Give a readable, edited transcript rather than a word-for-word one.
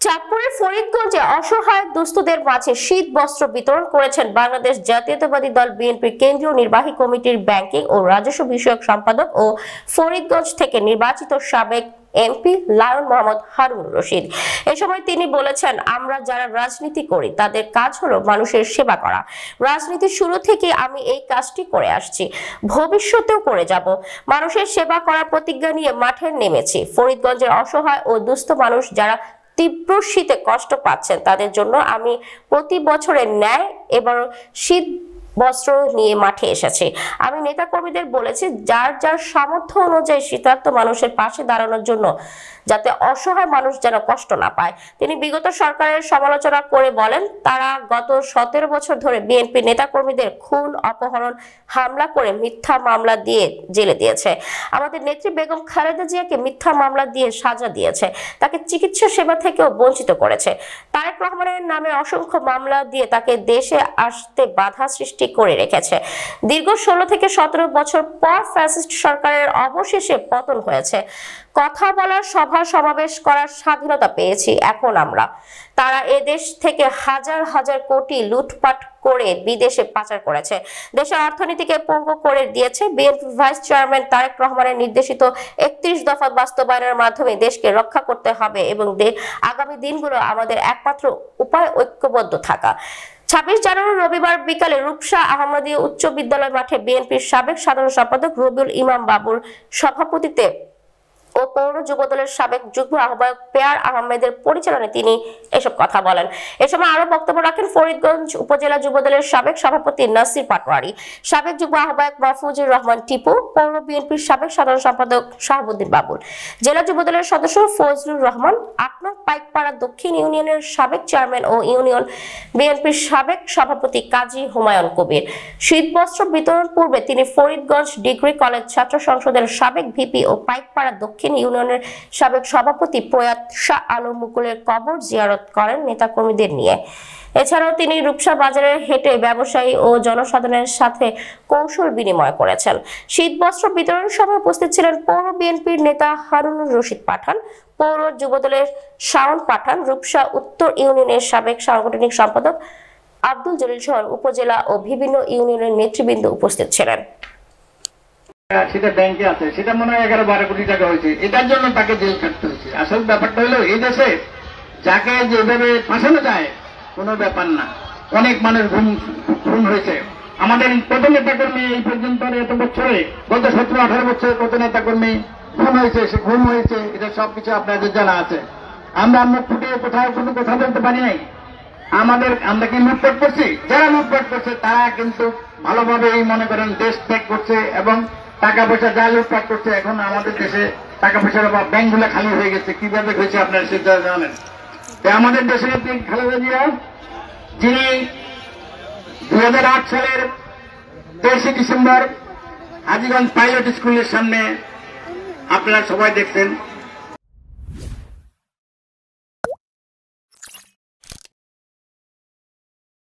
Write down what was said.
চাঁদপুরের ফরিদগঞ্জে অসহায় দুস্থদের মাঝে শীত বস্ত্র বিতরণ করেছেন বাংলাদেশ জাতীয়তাবাদী দল বিএনপির কেন্দ্রীয় নির্বাহী কমিটির ব্যাংকিং ও রাজস্ব বিষয়ক সম্পাদক ও ফরিদগঞ্জ থেকে নির্বাচিত সাবেক এমপি লায়ন মোহাম্মদ হারুন রশিদ। এ সময় তিনি বলেছেন, আমরা যারা রাজনীতি করি তাদের কাজ হলো মানুষের সেবা করা। রাজনীতির শুরু থেকে আমি এই কাজটি করে আসছি, ভবিষ্যতেও করে যাব। মানুষের সেবা করার প্রতিজ্ঞা নিয়ে মাঠে নেমেছি। ফরিদগঞ্জের অসহায় ও দুস্থ মানুষ যারা তীব্র শীতে কষ্ট পাচ্ছেন তাদের জন্য আমি প্রতি বছরের ন্যায় এবার শীত বস্ত্র নিয়ে মাঠে এসেছি। আমি নেতা কর্মীদের বলেছি, যার যার সামর্থ্য অনুযায়ী শীতার্ত মানুষের পাশে দাঁড়ানোর জন্য, যাতে অসহায় মানুষ যেন কষ্ট না পায়। তিনি বিগত সরকারের সমালোচনা করে বলেন, তারা গত 17 বছর ধরে বিএনপি নেতা কর্মীদের খুন, অপহরণ, হামলা করে মিথ্যা মামলা দিয়ে জেলে দিয়েছে। আমাদের নেত্রী বেগম খালেদা জিয়াকে মিথ্যা মামলা দিয়ে সাজা দিয়েছে, তাকে চিকিৎসা সেবা থেকেও বঞ্চিত করেছে। তারেক রহমানের নামে অসংখ্য মামলা দিয়ে তাকে দেশে আসতে বাধা সৃষ্টি করে রেখেছে। দীর্ঘ 16 থেকে 17 বছর পর ফ্যাসিস্ট সরকারের অবশেষে পতন হয়েছে। কথা বলার, সভা সমাবেশ করার স্বাধীনতা পেয়েছি এখন আমরা। তারা এদেশ থেকে হাজার হাজার কোটি লুটপাট করে বিদেশে পাচার করেছে, দেশের অর্থনীতিকে পঙ্গু করে দিয়েছে। বিএনপি ভাইস চেয়ারম্যান তারেক রহমানের নির্দেশিত 31 দফা বাস্তবায়নের মাধ্যমে দেশকে রক্ষা করতে হবে এবং আগামী দিনগুলো আমাদের একমাত্র উপায় ঐক্যবদ্ধ থাকা। 26 জানুয়ারি রবিবার বিকালে রূপসা আহমদিয়া উচ্চ বিদ্যালয় মাঠে বিএনপির সাবেক সাধারণ সম্পাদক রবিউল ইমাম বাবুর সভাপতিত্বে ও পৌর যুবদলের সাবেক যুগ্ম আহ্বায়ক পেয়ার আহমেদের পরিচালনায় তিনি এসব কথা বলেন। এ সময় আরো বক্তব্য রাখেন ফরিদগঞ্জ উপজেলা যুবদলের সাবেক সভাপতি নাসির পাটোয়ারি, সাবেক যুগ্ম আহ্বায়ক মাহফুজুর রহমান টিপু, পৌর বিএনপির সাবেক সাধারণ সম্পাদক শাহাবুদ্দিন বাবুল, জেলা যুবদলের সদস্য ফজলুর রহমান, আপনার পাইকপাড়া দক্ষিণ ইউনিয়নের সাবেক চেয়ারম্যান ও ইউনিয়ন বিএনপির সাবেক সভাপতি কাজী হুমায়ুন কবির। শীতবস্ত্র বিতরণ পূর্বে তিনি ফরিদগঞ্জ ডিগ্রি কলেজ ছাত্র সংসদের সাবেক ভিপি ও পাইকপাড়া দক্ষিণ ইউনিয়নের সাবেক সভাপতি প্রয়াত শাহ আলম মুকুলের কবর জিয়ারত করেন নেতাকর্মীদের নিয়ে। এছাড়াও তিনি রূপসা বাজারে হেঁটে ব্যবসায়ী ও জনসাধারণের সাথে কৌশল বিনিময় করেছেন। শীতবস্ত্র বিতরণ সভায় উপস্থিত ছিলেন পৌর বিএনপির নেতা হারুন রশিদ পাঠান, পৌর যুবদলের শাওন পাঠান, রূপসা উত্তর ইউনিয়নের সাবেক সাংগঠনিক সম্পাদক আব্দুল জলিল সহ উপজেলা ও বিভিন্ন ইউনিয়নের নেতৃবৃন্দ উপস্থিত ছিলেন। সেটা ব্যাংকে আছে, সেটা মনে হয় 11-12 কোটি টাকা হয়েছে, এটার জন্য তাকে জেল কাটতে হয়েছে। আসল ব্যাপারটা হলো, এই দেশে যাকে যেভাবে ফাঁসানো যায় কোনো ব্যাপার না। অনেক মানুষ খুন হয়েছে। আমাদের কত নেতাকর্মী এই পর্যন্ত এত বছরে, গত 17-18 বছরে কত নেতাকর্মী খুন হয়েছে, সে খুন হয়েছে, এটা সবকিছু আপনাদের জানা আছে। আমরা মুখ ফুটিয়ে কোথাও কোনো কথা বলতে পারি নাই। আমরা কি লুটপাট করছি? যারা লুটপাট করছে তারা কিন্তু ভালোভাবে এই মনে করেন দেশ ত্যাগ করছে এবং টাকা পয়সা যা লুটপাট করছে। এখন আমাদের দেশে টাকা পয়সার অভাব, ব্যাংকগুলো খালি হয়ে গেছে। কিভাবে হয়েছে আপনারা সেটা জানেন। আমাদের দেশের খালেদা জিয়া, যিনি 2008 সালের 23শে ডিসেম্বর হাজীগঞ্জ পাইলট স্কুলের সামনে আপনারা সবাই দেখছেন,